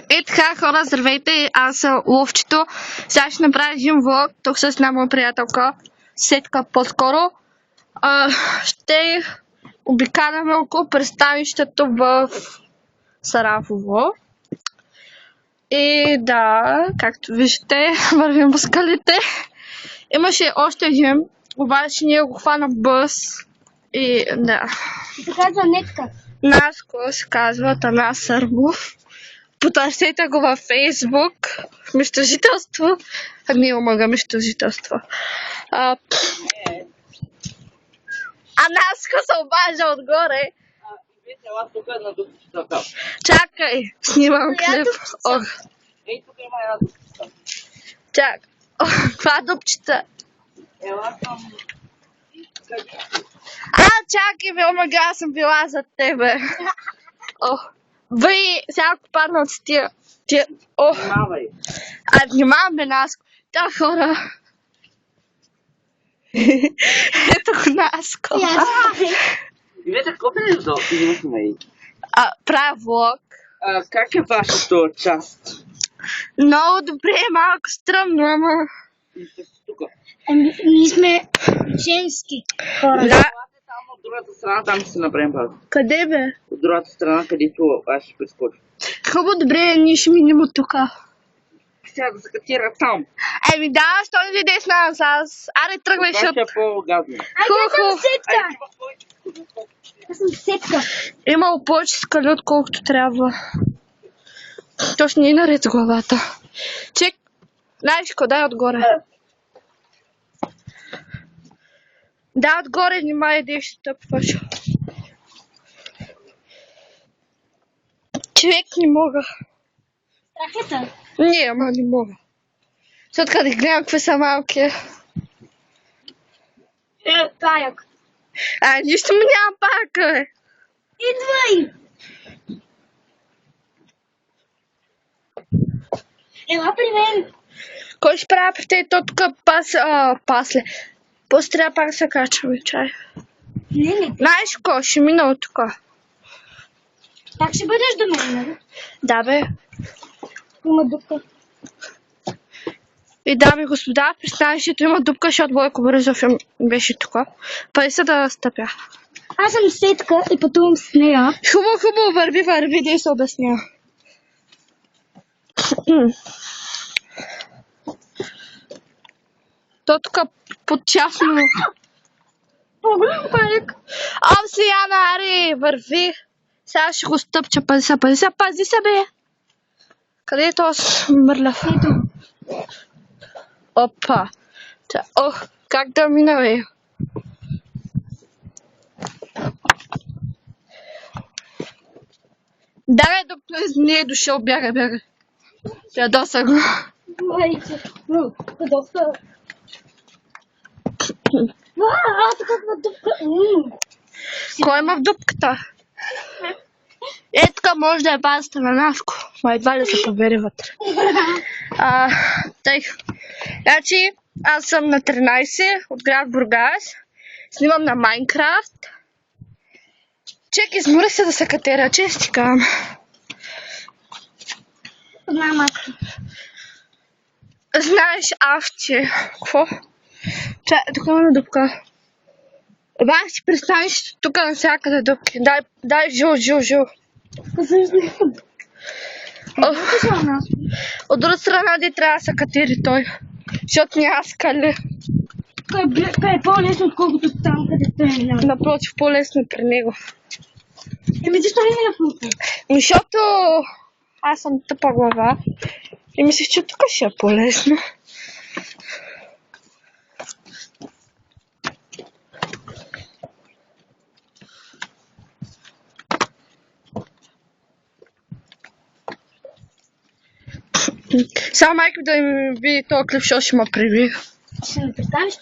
Е така, хора, здравейте, аз съм Ловчето. Сега ще направя един влог, тук с една моя приятелка, Сетка по-скоро. Ще обикаляме около пристанището в Сарафово. И да, както виждате, вървим по скалите. Имаше още един, обаче ние го хвана бъс. И да. Се казва Нетка. Наско се казва Танас Сърбов. Потърсете го във Фейсбук. Местожителство. Не омага местожителство. Наско се обажда отгоре. Чакай, снимам клип. Ей, тук има една дупчица. Чакай. Каква дупчица? Ела съм... Чакай, бе, омага, аз съм била за тебе. Бей, сега ако падна от тия... Внимавай. Внимавам, бе, Наско. Да, хора. Ето го Наско. Ивета, какво правиш имахме и? Правя влог. Как е вашата част? Много добре, малко стръмно, ама... Тук. Ние сме женски хора. Да. Там от другата страна, там ще се направим пак. Къде, бе? От другата страна, където аз ще прескоча. Хубаво, добре, ние ще минем от тука. Сега да се катира там. Да, що не видиш нас, аз... Аре, тръгвай, Това ще защото... е по-гадно. Аз съм Сетка. Айде, Аз съм Сетка. Имало повече скали, отколкото трябва. Точно не е наред с главата. Чек, знаеш какво, дай отгоре. Да, отгоре, внимай, да ще стъпваш. Човек, не мога. Страхета. Не, ама не мога. Защото къде гледам какви са малки. Каяк. Нищо ми няма пака, бе. Идвай. Ела при мен. Кой ще правя при те, то тук пасле. После трябва пак да се качваме, чай. Не. Знаеш какво, ще мина от тук. Пак ще бъдеш до мен, нали? Да, бе. Има дупка. И дами и господа, в пристанището има дупка, защото Бойко Борисов беше тук. Пари са да стъпя. Аз съм Сетка и пътувам с нея. Хубаво, върви, да и се обясня. То тук подчасно. По-голям каяк. Сияна, аре, върви. Сега ще го стъпча, пази се, бе. Къде е този мърлев? Ето. Опа. Как да мина, бе? Давай, докато не е дошъл, бяга. Ядоса го. Майче. Доста. Каква дупка. Кой има в дупката? Тук може да е базата на Наско. Ма едва ли се побери вътре. Тъй. Значи, аз съм на 13 от град Бургас. Снимам на Майнкрафт. Чек, измори се да се катера, чест ти казвам. Знам аз. Знаеш, авче. Какво? Тук има дупка. Бах си представиш тук навсякъде дупки. Дай жил. От друга страна де трябва да се катери той. Защото няма скали. Той е по-лесно, отколкото там, където е. Напротив, по-лесно е при него. Защо не е напротив? Защото аз съм тъпа глава и мислих, че тук ще е по-лесно. Само майка да ми види този клип, защото ще ме приби. Ще ме представиш?